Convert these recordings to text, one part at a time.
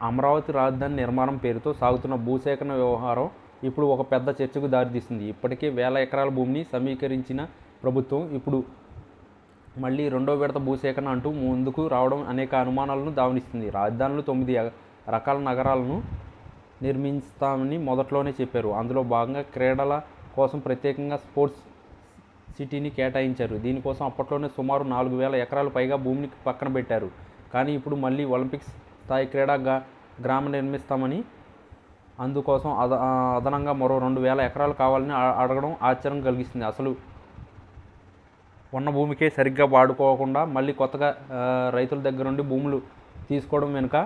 అమరావతి రాజధాని నిర్మాణం పేరుతో సాగుతున్న భూసేకరణ వ్యవహారం ఇప్పుడు ఒక పెద్ద చర్చకు దారితీస్తుంది. ఇప్పటికే వేల ఎకరాల భూమిని సమీకరించిన ప్రభుత్వం ఇప్పుడు మళ్ళీ రెండో విడత భూసేకరణ అంటూ ముందుకు రావడం అనేక అనుమానాలను దావనిస్తుంది. రాజధానిలో 9 రకాల నగరాలను నిర్మిస్తామని మొదట్లోనే చెప్పారు. అందులో భాగంగా క్రీడల కోసం ప్రత్యేకంగా స్పోర్ట్స్ సిటీని కేటాయించారు. దీనికోసం అప్పట్లోనే సుమారు 4,000 ఎకరాలు పైగా భూమిని పక్కన పెట్టారు. కానీ ఇప్పుడు మళ్ళీ ఒలింపిక్స్ స్థాయి క్రీడా గ్రామం నిర్మిస్తామని, అందుకోసం అదనంగా మరో 2,000 ఎకరాలు కావాలని అడగడం ఆశ్చర్యం కలిగిస్తుంది. అసలు ఉన్న భూమికే సరిగ్గా వాడుకోకుండా మళ్ళీ కొత్తగా రైతుల దగ్గర నుండి భూములు తీసుకోవడం వెనుక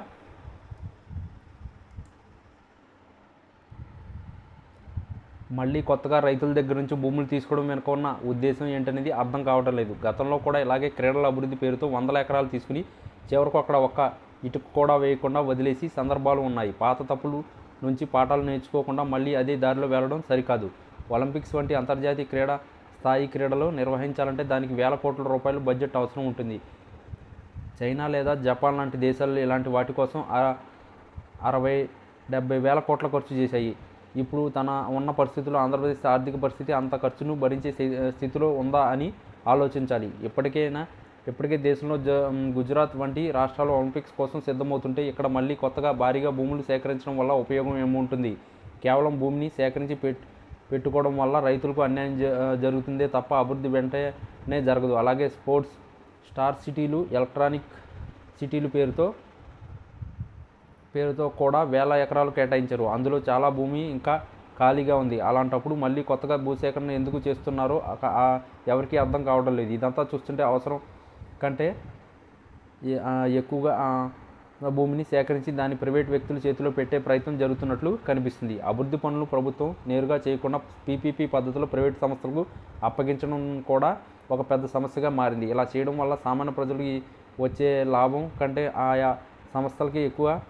ఉన్న ఉద్దేశం ఏంటనేది అర్థం కావటం లేదు. గతంలో కూడా ఇలాగే క్రీడల అభివృద్ధి పేరుతో 100 ఎకరాలు తీసుకుని చివరకు అక్కడ ఒక్క ఇటుకు కూడా వేయకుండా వదిలేసి సందర్భాలు ఉన్నాయి. పాత తప్పులు నుంచి పాఠాలు నేర్చుకోకుండా మళ్ళీ అదే దారిలో వెళ్ళడం సరికాదు. ఒలింపిక్స్ వంటి అంతర్జాతీయ స్థాయి క్రీడలు నిర్వహించాలంటే దానికి వేల కోట్ల రూపాయలు బడ్జెట్ అవసరం ఉంటుంది. చైనా లేదా జపాన్ లాంటి దేశాలు ఇలాంటి వాటి కోసం 60-70 వేల కోట్ల ఖర్చు చేశాయి. ఇప్పుడు తన ఉన్న పరిస్థితుల్లో ఆంధ్రప్రదేశ్ ఆర్థిక పరిస్థితి అంత ఖర్చును భరించే స్థితిలో ఉందా అని ఆలోచించాలి. ఇప్పటికే దేశంలో గుజరాత్ వంటి రాష్ట్రాలు ఒలింపిక్స్ కోసం సిద్ధమవుతుంటే ఇక్కడ మళ్ళీ కొత్తగా భారీగా భూములు సేకరించడం వల్ల ఉపయోగం ఏముంటుంది? కేవలం భూమిని సేకరించి పెట్టుకోవడం వల్ల రైతులకు అన్యాయం జరుగుతుందే తప్ప అభివృద్ధి వెంటనే జరగదు. అలాగే స్పోర్ట్స్ స్టార్ సిటీలు, ఎలక్ట్రానిక్ సిటీలు పేరుతో కూడా వేల ఎకరాలు కేటాయించారు. అందులో చాలా భూమి ఇంకా ఖాళీగా ఉంది. అలాంటప్పుడు మళ్ళీ కొత్తగా భూసేకరణ ఎందుకు చేస్తున్నారో ఎవరికీ అర్థం కావడం లేదు. ఇదంతా చూస్తుంటే అవసరం కంటే ఎక్కువగా భూమిని సేకరించి దాన్ని ప్రైవేట్ వ్యక్తుల చేతిలో పెట్టే ప్రయత్నం జరుగుతున్నట్లు కనిపిస్తుంది. అభివృద్ధి పనులు ప్రభుత్వం నేరుగా చేయకుండా పీపీపీ పద్ధతిలో ప్రైవేట్ సంస్థలకు అప్పగించడం కూడా ఒక పెద్ద సమస్యగా మారింది. ఇలా చేయడం వల్ల సామాన్య ప్రజలకి వచ్చే లాభం కంటే ఆయా సంస్థలకి ఎక్కువ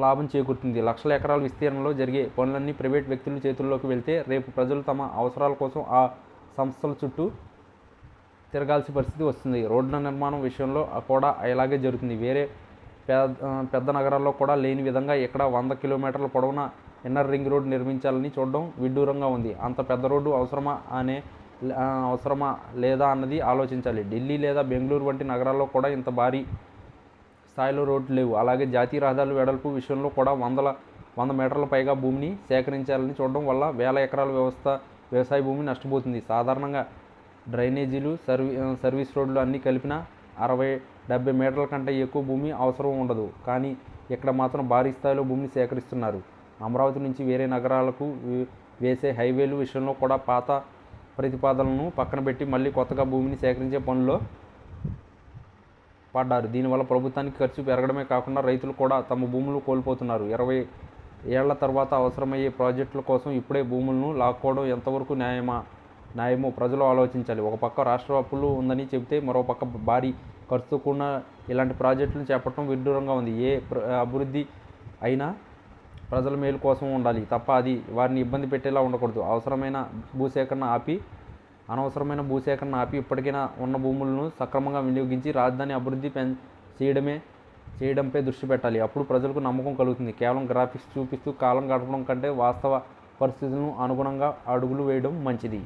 లాభం చేకూరుతుంది. లక్షల ఎకరాల విస్తీర్ణంలో జరిగే పనులన్నీ ప్రైవేట్ వ్యక్తుల చేతుల్లోకి వెళ్తే రేపు ప్రజలు తమ అవసరాల కోసం ఆ సంస్థల చుట్టూ తిరగాల్సిన పరిస్థితి వస్తుంది. రోడ్ల నిర్మాణం విషయంలో కూడా ఇలాగే జరుగుతుంది. వేరే పెద్ద నగరాల్లో కూడా లేని విధంగా ఇక్కడ 100 కిలోమీటర్ల పొడవున ఇన్నర్ రింగ్ రోడ్ నిర్మించాలని చూడడం విడ్డూరంగా ఉంది. అంత పెద్ద రోడ్డు అవసరమా లేదా అన్నది ఆలోచించాలి. ఢిల్లీ లేదా బెంగళూరు వంటి నగరాల్లో కూడా ఇంత భారీ స్థాయిలో రోడ్లు లేవు. అలాగే జాతీయ రహదారుల వెడల్పు విషయంలో కూడా 100 మీటర్ల పైగా భూమిని సేకరించాలని చూడడం వల్ల వేల ఎకరాల వ్యవసాయ భూమి నష్టపోతుంది. సాధారణంగా డ్రైనేజీలు, సర్వీస్ రోడ్లు అన్నీ కలిపిన 60-70 మీటర్ల కంటే ఎక్కువ భూమి అవసరం ఉండదు. కానీ ఇక్కడ మాత్రం భారీ స్థాయిలో భూమిని సేకరిస్తున్నారు. అమరావతి నుంచి వేరే నగరాలకు వేసే హైవేలు విషయంలో కూడా పాత ప్రతిపాదనలను పక్కన పెట్టి మళ్ళీ కొత్తగా భూమిని సేకరించే పనుల్లో పడ్డారు. దీనివల్ల ప్రభుత్వానికి ఖర్చు పెరగడమే కాకుండా రైతులు కూడా తమ భూములు కోల్పోతున్నారు. 20 ఏళ్ల తర్వాత అవసరమయ్యే ప్రాజెక్టుల కోసం ఇప్పుడే భూములను లాక్కోవడం ఎంతవరకు న్యాయమో ప్రజలు ఆలోచించాలి. ఒక పక్క రాష్ట్ర అప్పులు ఉందని చెబితే మరో పక్క భారీ ఖర్చుతో కూడిన ఇలాంటి ప్రాజెక్టులను చేపట్టడం విడ్డూరంగా ఉంది. ఏ అభివృద్ధి అయినా ప్రజల మేలు కోసం ఉండాలి తప్ప అది వారిని ఇబ్బంది పెట్టేలా ఉండకూడదు. అనవసరమైన భూసేకరణ ఆపి ఇప్పటికైనా ఉన్న భూములను సక్రమంగా వినియోగించి రాజధాని అభివృద్ధి చేయడంపై దృష్టి పెట్టాలి. అప్పుడు ప్రజలకు నమ్మకం కలుగుతుంది. కేవలం గ్రాఫిక్స్ చూపిస్తూ కాలం గడపడం కంటే వాస్తవ పరిస్థితులను అనుగుణంగా అడుగులు వేయడం మంచిది.